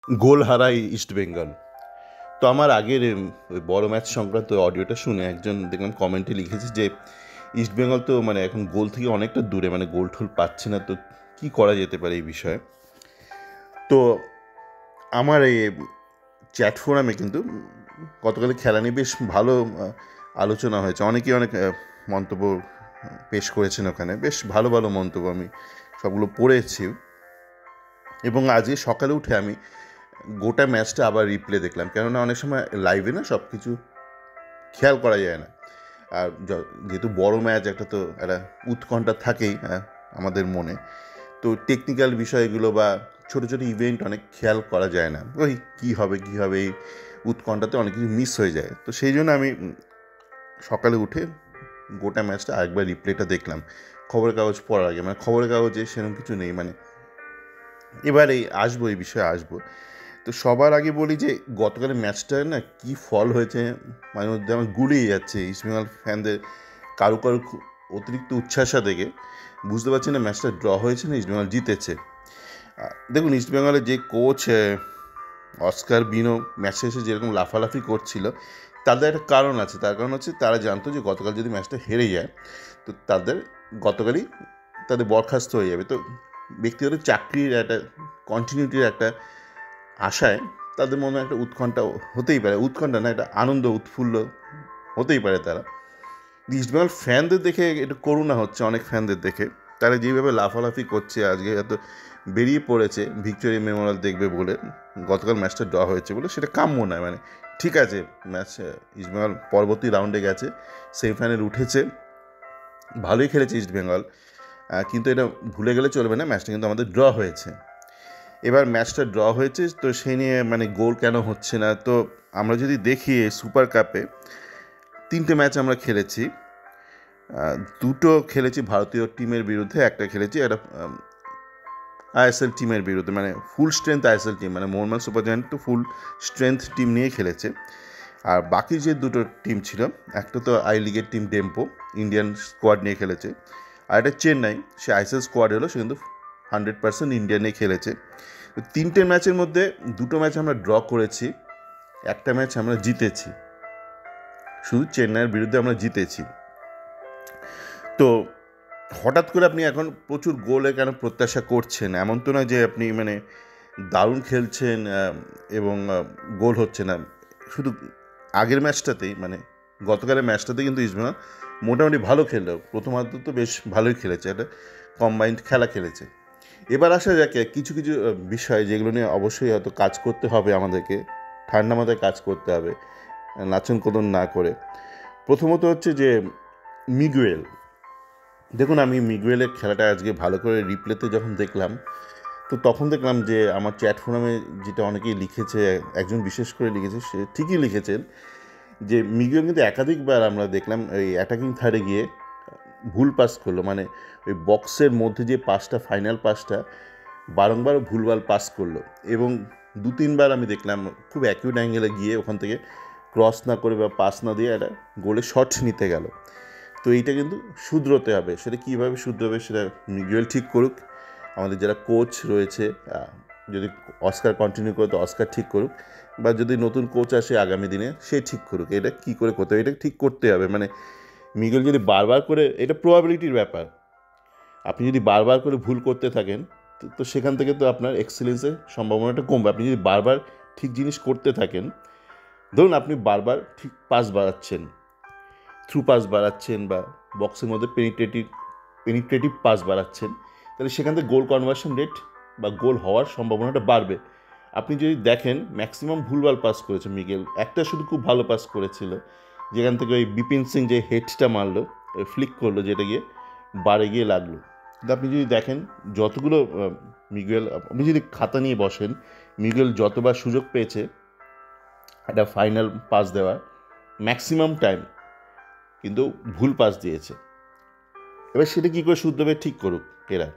গোল হারায় ইস্টবেঙ্গল। তো আমার আগের ওই বড় ম্যাচ সংক্রান্ত অডিওটা শুনে একজন দেখলাম কমেন্টে লিখেছে যে ইস্টবেঙ্গল তো মানে এখন গোল থেকে অনেকটা দূরে, মানে গোল ঠোল পাচ্ছে না, তো কী করা যেতে পারে এই বিষয়ে। তো আমার এই চ্যাট ফোরামে কিন্তু গতকাল খেলা নিয়ে বেশ ভালো আলোচনা হয়েছে। অনেকেই অনেক মন্তব্য পেশ করেছেন ওখানে, বেশ ভালো ভালো মন্তব্য আমি সবগুলো পড়েছি। এবং আজকে সকালে উঠে আমি গোটা ম্যাচটা আবার রিপ্লে দেখলাম, কেননা অনেক সময় লাইভে না সব কিছু খেয়াল করা যায় না। আর যেহেতু বড় ম্যাচ, একটা তো একটা উৎকণ্ঠা থাকেই আমাদের মনে। তো টেকনিক্যাল বিষয়গুলো বা ছোটো ছোটো ইভেন্ট অনেক খেয়াল করা যায় না, ওই কী হবে এই উৎকণ্ঠাতে অনেক কিছু মিস হয়ে যায়। তো সেই জন্য আমি সকালে উঠে গোটা ম্যাচটা আরেকবার রিপ্লেটা দেখলাম খবরের কাগজ পড়ার আগে। মানে খবরের কাগজে সেরকম কিছু নেই, মানে এবার এই বিষয়ে আসবো। তো সবার আগে বলি যে গতকালের ম্যাচটা না কী ফল হয়েছে, মাঝে মধ্যে আমার গুলিয়ে যাচ্ছে। ইস্টবেঙ্গল ফ্যানদের কারো অতিরিক্ত উচ্ছ্বাসা দেখে বুঝতে পারছি না ম্যাচটা ড্র হয়েছে না ইস্টবেঙ্গল জিতেছে। দেখুন, ইস্টবেঙ্গলের যে কোচ অস্কার বিনো ম্যাচ শেষে যেরকম লাফালাফি করছিল, তাদের একটা কারণ আছে। তার কারণ হচ্ছে তারা জানতো যে গতকাল যদি ম্যাচটা হেরে যায় তো গতকালই তাদের বরখাস্ত হয়ে যাবে। তো ব্যক্তিগত চাকরির একটা কন্টিনিউটির একটা আশায় তাদের মনে একটা উৎকণ্ঠা হতেই পারে, উৎকণ্ঠা না, একটা আনন্দ উৎফুল্ল হতেই পারে তারা। ইস্টবেঙ্গল ফ্যানদের দেখে একটু করুণা হচ্ছে, অনেক ফ্যানদের দেখে তারা যেভাবে লাফালাফি করছে। আজকে এত বেরিয়ে পড়েছে ভিক্টোরিয়া মেমোরিয়াল দেখবে বলে, গতকাল ম্যাচটা ড্র হয়েছে বলে, সেটা কাম্য নয়। মানে ঠিক আছে, ম্যাচ ইস্টবেঙ্গল পরবর্তী রাউন্ডে গেছে, সেমিফাইনাল উঠেছে, ভালোই খেলেছে ইস্টবেঙ্গল, কিন্তু এটা ভুলে গেলে চলবে না, ম্যাচটা কিন্তু আমাদের ড্র হয়েছে। এবার ম্যাচটা ড্র হয়েছে তো সেই নিয়ে মানে গোল কেন হচ্ছে না। তো আমরা যদি দেখি সুপার কাপে 3টে ম্যাচ আমরা খেলেছি, 2টো খেলেছি ভারতীয় টিমের বিরুদ্ধে, একটা খেলেছি একটা আইএসএল টিমের বিরুদ্ধে, মানে ফুল স্ট্রেংথ আইএসএল টিম, মানে মোহনবাগান সুপার জায়ান্ট তো ফুল স্ট্রেংথ টিম নিয়ে খেলেছে। আর বাকি যে দুটো টিম ছিল, একটা তো আই লিগের টিম ডেম্পো, ইন্ডিয়ান স্কোয়াড নিয়ে খেলেছে, আর একটা চেন্নাই, সে আইএসএল স্কোয়াড হলো, সে কিন্তু 100% ইন্ডিয়া নিয়ে খেলেছে। 3টে ম্যাচের মধ্যে 2টো ম্যাচ আমরা ড্র করেছি, একটা ম্যাচ আমরা জিতেছি, শুধু চেন্নাইয়ের বিরুদ্ধে আমরা জিতেছি। তো হঠাৎ করে আপনি এখন প্রচুর গোলে কেন প্রত্যাশা করছেন? এমন তো নয় যে আপনি মানে দারুণ খেলছেন এবং গোল হচ্ছে না। শুধু আগের ম্যাচটাতেই, মানে গতকালের ম্যাচটাতে কিন্তু ইস্টবেঙ্গল মোটামুটি ভালো খেললো, প্রথমার্ধ তো বেশ ভালোই খেলেছে, একটা কম্বাইন্ড খেলা খেলেছে। এবার আসা যাক কিছু কিছু বিষয় যেগুলো নিয়ে অবশ্যই হয়তো কাজ করতে হবে আমাদেরকে, ঠান্ডা মাথায় কাজ করতে হবে, নাচন কোদন না করে। প্রথমত হচ্ছে যে মিগুয়েল। দেখুন, আমি মিগুয়েলের খেলাটা আজকে ভালো করে রিপ্লেতে যখন দেখলাম, তো তখন দেখলাম যে আমার চ্যাট ফোরামে যেটা অনেকেই লিখেছে, একজন বিশেষ করে লিখেছে, সে ঠিকই লিখেছেন যে মিগুয়েল কিন্তু একাধিকবার আমরা দেখলাম ওই অ্যাটাকিং থার্ডে গিয়ে ভুল পাস করলো, মানে ওই বক্সের মধ্যে যে পাসটা, ফাইনাল পাসটা বারংবার ভুলভাল পাস করলো। এবং 2-3বার আমি দেখলাম খুব অ্যাকিউট অ্যাঙ্গেলে গিয়ে ওখান থেকে ক্রস না করে বা পাস না দিয়ে একটা গোলে শট নিতে গেল। তো এইটা কিন্তু শুধরোতে হবে। সেটা কীভাবে শুধরোবে সেটা মিগুয়েল ঠিক করুক, আমাদের যারা কোচ রয়েছে, যদি অস্কার কন্টিনিউ করে তো অস্কার ঠিক করুক, বা যদি নতুন কোচ আসে আগামী দিনে সে ঠিক করুক এটা কী করে করতে হবে, এটা ঠিক করতে হবে। মানে মিগুয়েল যদি বারবার করে, এটা প্রবাবিলিটির ব্যাপার, আপনি যদি বারবার করে ভুল করতে থাকেন তো সেখান থেকে তো আপনার এক্সেলেন্সের সম্ভাবনাটা কমবে। আপনি যদি বারবার ঠিক জিনিস করতে থাকেন, ধরুন আপনি বারবার ঠিক পাস বাড়াচ্ছেন, থ্রু পাস বাড়াচ্ছেন বা বক্সের মধ্যে পেনিট্রেটিভ পাস বাড়াচ্ছেন, তাহলে সেখান থেকে গোল কনভার্সন রেট বা গোল হওয়ার সম্ভাবনাটা বাড়বে। আপনি যদি দেখেন ম্যাক্সিমাম ভুলভাল পাস করেছে মিগেল, একটা শুধু খুব ভালো পাস করেছিল, যেখান থেকে ওই বিপিন সিং যে হেডটা মারলো, ফ্লিক করলো, যেটা গিয়ে বারে গিয়ে লাগলো। কিন্তু আপনি যদি দেখেন যতগুলো মিগুয়েল, আপনি যদি খাতা নিয়ে বসেন, মিগুয়েল যতবার সুযোগ পেয়েছে একটা ফাইনাল পাস দেওয়ার, ম্যাক্সিমাম টাইম কিন্তু ভুল পাস দিয়েছে। এবার সেটা কী করে শুধরাবে, ঠিক করুক এরা।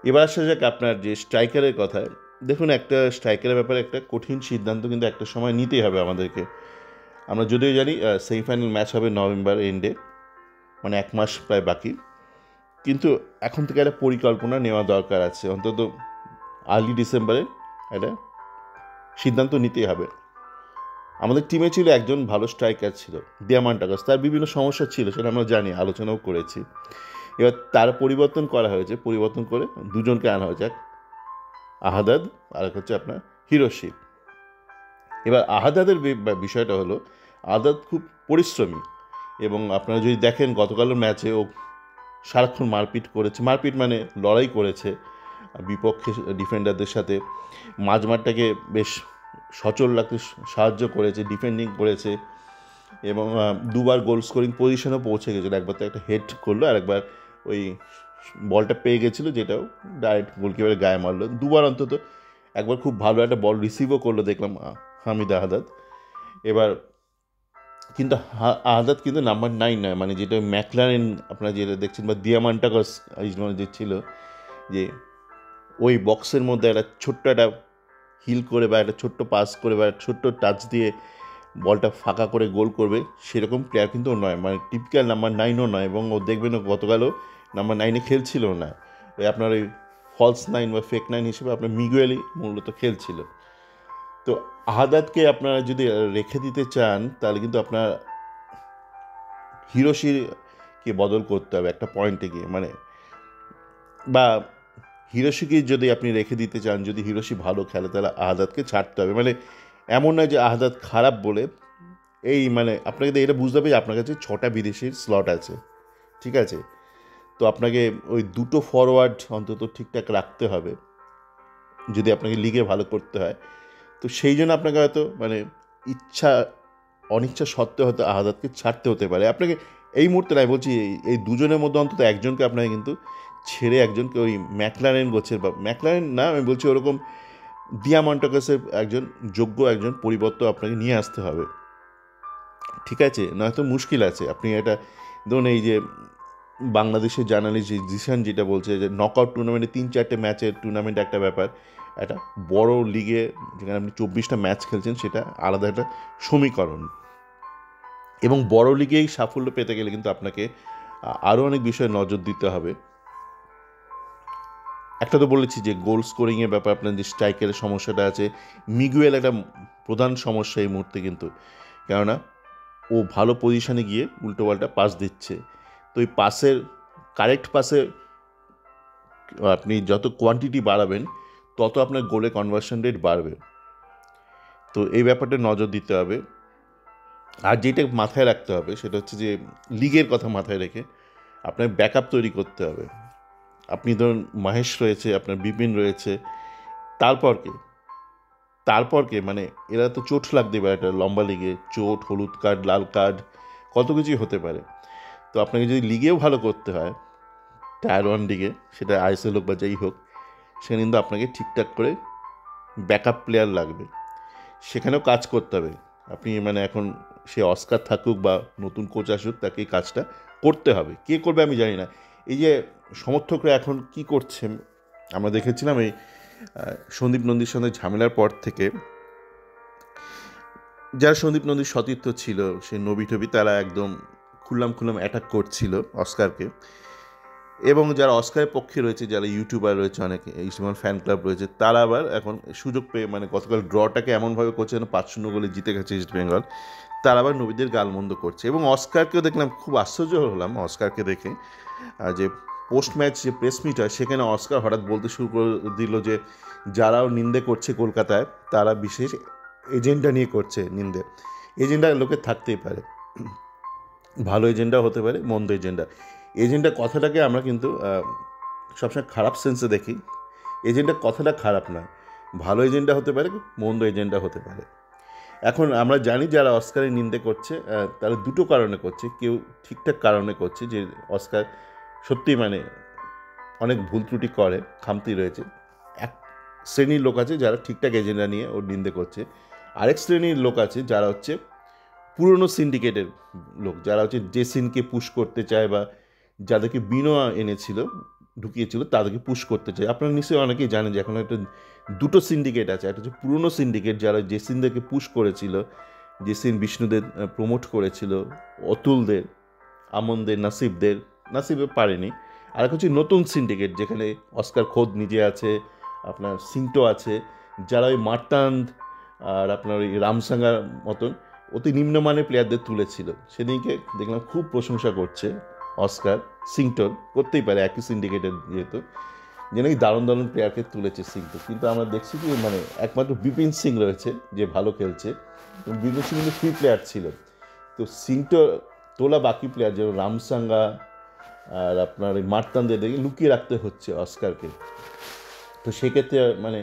এবার আসা যাক আপনার যে স্ট্রাইকারের কথায়। দেখুন, একটা স্ট্রাইকারের ব্যাপারে একটা কঠিন সিদ্ধান্ত কিন্তু একটা সময় নিতেই হবে আমাদেরকে। আমরা যদিও জানি সেমিফাইনাল ম্যাচ হবে নভেম্বর এন্ডে, মানে 1 মাস প্রায় বাকি, কিন্তু এখন থেকে একটা পরিকল্পনা নেওয়া দরকার আছে, অন্তত আর্লি ডিসেম্বরে একটা সিদ্ধান্ত নিতেই হবে। আমাদের টিমে ছিল একজন ভালো স্ট্রাইকার ছিল, দিয়ামান্টাকাস। তার বিভিন্ন সমস্যা ছিল, সেটা আমরা জানি, আলোচনাও করেছি। এবার তার পরিবর্তন করা হয়েছে, পরিবর্তন করে দুজনকে আনা হয়েছে, এক আহাদাদ আর এক হচ্ছে আপনার হিরোশি। এবার আহাদাদের বিষয়টা হলো, আহাদাদ খুব পরিশ্রমী, এবং আপনারা যদি দেখেন গতকালের ম্যাচে ও সারাক্ষণ মারপিট করেছে, মারপিট মানে লড়াই করেছে বিপক্ষে ডিফেন্ডারদের সাথে, মাঝমাঠটাকে বেশ সচল রাখতে সাহায্য করেছে, ডিফেন্ডিং করেছে, এবং দুবার গোল স্কোরিং পজিশনেও পৌঁছে গেছিলো। একবার তো একটা হেড করলো, আর একবার ওই বলটা পেয়ে গেছিলো, যেটাও ডাইরেক্ট গোলকিপারের গায়ে মারলো। দুবার অন্তত, একবার খুব ভালো একটা বল রিসিভও করলো দেখলাম হামিদ আহাদাদ। এবার কিন্তু আহাদাদ কিন্তু নাম্বার 9 নয়, মানে যেটা ম্যাকলারেন আপনারা যেটা দেখছেন, বা দিয়ামান্টাকাস যে ছিল, যে ওই বক্সের মধ্যে একটা ছোট্ট একটা হিল করে বা একটা ছোট্ট পাস করে বা ছোট্ট টাচ দিয়ে বলটা ফাঁকা করে গোল করবে, সেরকম প্লেয়ার কিন্তু নয়, মানে টিপিক্যাল নাম্বার 9ও নয়। এবং ও দেখবেন গতকালও নাম্বার 9-এ খেলছিল না, ওই আপনার ওই ফলস 9 বা ফেক 9 হিসেবে আপনার মিগুয়েলই মূলত খেলছিল। তো আহাদাদকে আপনারা যদি রেখে দিতে চান, তাহলে কিন্তু আপনার হিরোশিকে বদল করতে হবে একটা পয়েন্টে গিয়ে, মানে বা হিরোশিকে যদি আপনি রেখে দিতে চান, যদি হিরোশি ভালো খেলে, তাহলে আহাদাদকে ছাড়তে হবে। মানে এমন নয় যে আহাদাদ খারাপ বলে, এই মানে আপনাকে এটা বুঝতে হবে যে আপনার কাছে 6টা বিদেশির স্লট আছে, ঠিক আছে? তো আপনাকে ওই দুটো ফরওয়ার্ড অন্তত ঠিকঠাক রাখতে হবে যদি আপনাকে লিগে ভালো করতে হয়। তো সেই জন্য আপনাকে হয়তো মানে অনিচ্ছা সত্ত্বেও হয়তো আহাদাদকে ছাড়তে হতে পারে। আপনাকে এই মুহূর্তে আমি বলছি, এই দুজনের মধ্যে অন্তত একজনকে আপনাকে কিন্তু ছেড়ে একজনকে ওই ম্যাকলারেন গোছের, বা ম্যাকলারেন না, আমি বলছি ওরকম দিয়ামান্টাকাসের একজন যোগ্য একজন পরিবর্তন আপনাকে নিয়ে আসতে হবে, ঠিক আছে? নয়তো মুশকিল আছে। আপনি এটা ধরুন, এই যে বাংলাদেশের জার্নালিস্ট জিসান যেটা বলছে যে নকআউট টুর্নামেন্টে 3-4টে ম্যাচের টুর্নামেন্ট একটা ব্যাপার, একটা বড় লিগে যেখানে আপনি 24টা ম্যাচ খেলছেন, সেটা আলাদা একটা সমীকরণ। এবং বড় লিগেই সাফল্য পেতে গেলে কিন্তু আপনাকে আরও অনেক বিষয়ে নজর দিতে হবে। একটা তো বলেছি যে গোল স্কোরিংয়ের ব্যাপার, আপনার যে স্ট্রাইকারের সমস্যাটা আছে, মিগুয়েল একটা প্রধান সমস্যা এই মুহূর্তে কিন্তু, কেননা ও ভালো পজিশানে গিয়ে উল্টোপাল্টা পাস দিচ্ছে। তো এই পাসের, কারেক্ট পাসে আপনি যত কোয়ান্টিটি বাড়াবেন, তত আপনার গোলে কনভার্সন রেট বাড়বে। তো এই ব্যাপারটা নজর দিতে হবে। আর যেটা মাথায় রাখতে হবে সেটা হচ্ছে যে লিগের কথা মাথায় রেখে আপনার ব্যাকআপ তৈরি করতে হবে। আপনি ধরুন মহেশ রয়েছে, আপনার বিপিন রয়েছে, তারপর কে মানে এরা তো চোট লাগতে পারে, একটা লম্বা লিগে চোট, হলুদ কার্ড, লাল কার্ড, কত কিছুই হতে পারে। তো আপনাকে যদি লিগেও ভালো করতে হয়, টায়ার 1 লিগে, সেটা আইএসএল হোক বা যেই হোক, সেখানে কিন্তু আপনাকে ঠিকঠাক করে ব্যাকআপ প্লেয়ার লাগবে, সেখানেও কাজ করতে হবে। আপনি মানে এখন সে অস্কার থাকুক বা নতুন কোচ আসুক, তাকে এই কাজটা করতে হবে। কে করবে আমি জানি না। এই যে সমর্থকরা এখন কি করছেন, আমরা দেখেছিলাম এই সন্দীপ নন্দীর সঙ্গে ঝামেলার পর থেকে, যারা সন্দীপ নন্দীর সতীর্থ ছিল, সে নবী টবি, তারা একদম খুল্লাম অ্যাটাক করছিল অস্কারকে। এবং যারা অস্কারের পক্ষে রয়েছে, যারা ইউটিউবার রয়েছে, অনেকে ইস্টবেঙ্গল ফ্যান ক্লাব রয়েছে, তারা আবার এখন সুযোগ পেয়ে, মানে গতকাল ড্রটাকে এমনভাবে করছে যেন 5-0 গোলে জিতে গেছে ইস্টবেঙ্গল, তারা আবার নবীদের গালমন্দ করছে। এবং অস্কারকেও দেখলাম, খুব আশ্চর্য হলাম অস্কারকে দেখে, যে পোস্ট ম্যাচ যে প্রেস মিট হয়, সেখানে অস্কার হঠাৎ বলতে শুরু করে দিল যে যারাও নিন্দে করছে কলকাতায়, তারা বিশেষ এজেন্ডা নিয়ে করছে নিন্দে। এজেন্ডা লোকের থাকতেই পারে, ভালো এজেন্ডা হতে পারে, মন্দ এজেন্ডা কথাটাকে আমরা কিন্তু সবসময় খারাপ সেন্সে দেখি। এজেন্ডা কথাটা খারাপ নয়, ভালো এজেন্ডা হতে পারে, মন্দ এজেন্ডা হতে পারে। এখন আমরা জানি যারা অস্কারের নিন্দে করছে, তারা দুটো কারণে করছে। কেউ ঠিকঠাক কারণে করছে, যে অস্কার সত্যিই মানে অনেক ভুল ত্রুটি করে, খামতি রয়েছে। এক শ্রেণীর লোক আছে যারা ঠিকঠাক এজেন্ডা নিয়ে ওর নিন্দে করছে। আরেক শ্রেণীর লোক আছে যারা হচ্ছে পুরনো সিন্ডিকেটের লোক, যারা হচ্ছে জেসিনকে পুশ করতে চায়, বা যাদেরকে বিনোয়া ঢুকিয়েছিল তাদেরকে পুশ করতে চায়। আপনারা নিশ্চয়ই অনেকেই জানেন যে এখন একটা দুটো সিন্ডিকেট আছে। একটা হচ্ছে পুরনো সিন্ডিকেট, যারা জেসিনদেরকে পুশ করেছিল, জেসিন বিষ্ণুদের প্রমোট করেছিল, অতুলদের, আমনদের, নাসিবের পারেনি। আর একটা হচ্ছে নতুন সিন্ডিকেট, যেখানে অস্কার খোদ নিজে আছে, আপনার সিন্টো আছে, যারা ওই মার্তান্ড আর আপনার ওই রামসাঙ্গার মতন অতি নিম্নমানের প্লেয়ারদের তুলেছিল। সেদিনকে দেখলাম খুব প্রশংসা করছে অস্কার, সিংটন, করতেই পারে একই সিন্ডিকেটের যেহেতু, যে নাকি দারুণ দারুণ প্লেয়ারকে তুলেছে সিংটন। কিন্তু আমরা দেখছি কি মানে একমাত্র বিপিন সিং রয়েছে যে ভালো খেলছে, এবং বিপিন সিং কিন্তু ফ্রি প্লেয়ার ছিল। তো সিংটো তোলা বাকি প্লেয়ার যেমন রামসাঙ্গা আর আপনার ওই মার্তানদের দেখে লুকিয়ে রাখতে হচ্ছে অস্কারকে। তো সেক্ষেত্রে মানে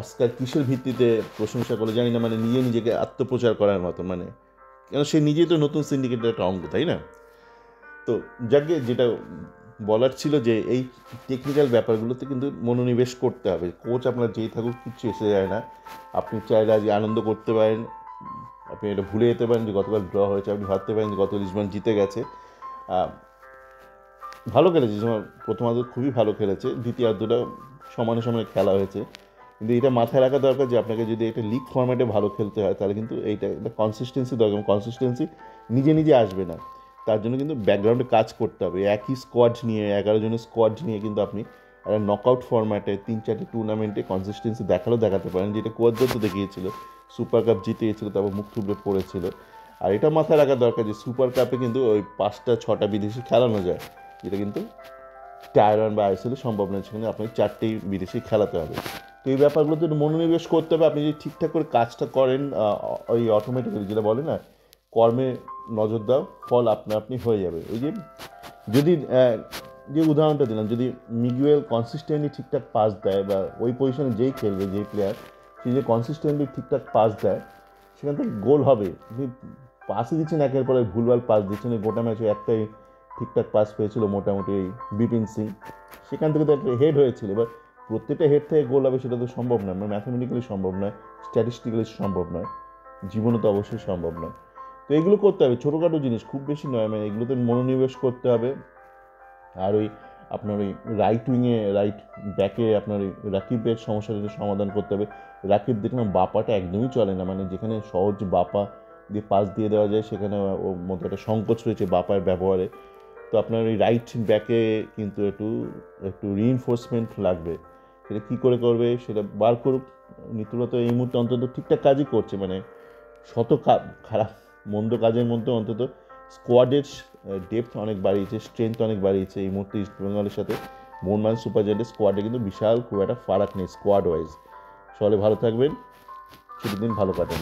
অস্কার কিসের ভিত্তিতে প্রশংসা করে জানি না, মানে নিজেকে আত্মপ্রচার করার মতো, মানে কেন সে নিজেই তো নতুন সিন্ডিকেটের একটা অঙ্গ, তাই না? তো যাকে যেটা বলার ছিল যে এই টেকনিক্যাল ব্যাপারগুলোতে কিন্তু মনোনিবেশ করতে হবে। কোচ আপনার যেই থাকুক কিচ্ছু এসে যায় না। আপনি চাইলে আজকে আনন্দ করতে পারেন, আপনি এটা ভুলে যেতে পারেন যে গতকাল ড্র হয়েছে, আপনি ভাবতে পারেন যে গত লিসবন জিতে গেছে। ভালো খেলেছে, যেমন প্রথমার্ধ খুবই ভালো খেলেছে, দ্বিতীয়ার্ধটা সমানে সমানে খেলা হয়েছে। কিন্তু এটা মাথায় রাখা দরকার যে আপনাকে যদি একটা লিগ ফরম্যাটে ভালো খেলতে হয় তাহলে কিন্তু এইটা একটা কনসিস্টেন্সি দরকার। কনসিস্টেন্সি নিজে আসবে না, তার জন্য কিন্তু ব্যাকগ্রাউন্ডে কাজ করতে হবে। একই স্কোয়াড নিয়ে 11 জনের স্কোয়াড নিয়ে কিন্তু আপনি একটা নকআউট ফরম্যাটে 3-4টে টুর্নামেন্টে কনসিস্টেন্সি দেখাতে পারেন, যেটা কোয়াদ্রো তো দেখিয়েছিল, সুপার কাপ জিতিয়েছিল, তারপর মুখ থুবড়ে পড়েছিল। আর এটা মাথায় রাখা দরকার যে সুপার কাপে কিন্তু ওই 5-6টা বিদেশি খেলানো যায়, যেটা কিন্তু টায়ার ওয়ান বা আইএসএলে সম্ভব নয়, সেখানে আপনাকে 4টেই বিদেশি খেলাতে হবে। তো এই ব্যাপারগুলোতে একটু মনোনিবেশ করতে হবে। আপনি যদি ঠিকঠাক করে কাজটা করেন ওই অটোমেটিক্যালি যেটা বলে না, কর্মে নজর দাও, ফল আপনি হয়ে যাবে। ওই যে যদি যে উদাহরণটা দিলাম, যদি মিগুয়েল কনসিস্টেন্টলি ঠিকঠাক পাস দেয়, বা ওই পজিশনে যেই খেলবে যেই প্লেয়ার সে যে কনসিস্টেন্টলি ঠিকঠাক পাস দেয়, সেখান থেকে গোল হবে। আপনি পাসই দিচ্ছেন একের পরে ভুলভাল পাস দিচ্ছেন, এই গোটা ম্যাচে একটাই ঠিকঠাক পাস পেয়েছিল মোটামুটি এই বিপিন সিং, সেখান থেকে তো একটা হেড হয়েছিল। এবার প্রত্যেকটা হেড থেকে গোল হবে সেটা তো সম্ভব নয়, মানে ম্যাথামেটিক্যালি সম্ভব নয়, স্ট্যাটিস্টিক্যালি সম্ভব নয়, জীবনে তো অবশ্যই সম্ভব নয়। তো এগুলো করতে হবে, ছোটোখাটো জিনিস, খুব বেশি নয়, মানে এগুলোতে মনোনিবেশ করতে হবে। আর ওই আপনার ওই রাইট উইংয়ে রাইট ব্যাকে আপনার ওই রাকিবের সমস্যাটা সমাধান করতে হবে। রাকিব দেখলাম বাপাটা একদমই চলে না, মানে যেখানে সহজ বাপা দিয়ে পাস দিয়ে দেওয়া যায় সেখানে ওর মধ্যে একটা সংকোচ রয়েছে বাপার ব্যবহারে। তো আপনার ওই রাইট ব্যাকে কিন্তু একটু রিইনফোর্সমেন্ট লাগবে। সেটা কী করে করবে সেটা বার করুক। নিতুলা তো এই মুহূর্তে অন্তত ঠিকঠাক কাজই করছে, মানে শত খারাপ মন্দ কাজের মধ্যে অন্তত স্কোয়াডের ডেপথ অনেক বাড়িয়েছে, স্ট্রেংথ অনেক বাড়িয়েছে। এই মুহূর্তে ইস্ট বেঙ্গলের সাথে মোহনবাগান সুপার জায়ান্টের স্কোয়াডে কিন্তু বিশাল খুব একটা ফারাক নেই স্কোয়াড ওয়াইজ। সকলে ভালো থাকবেন, ছুটির দিন ভালো কাটান।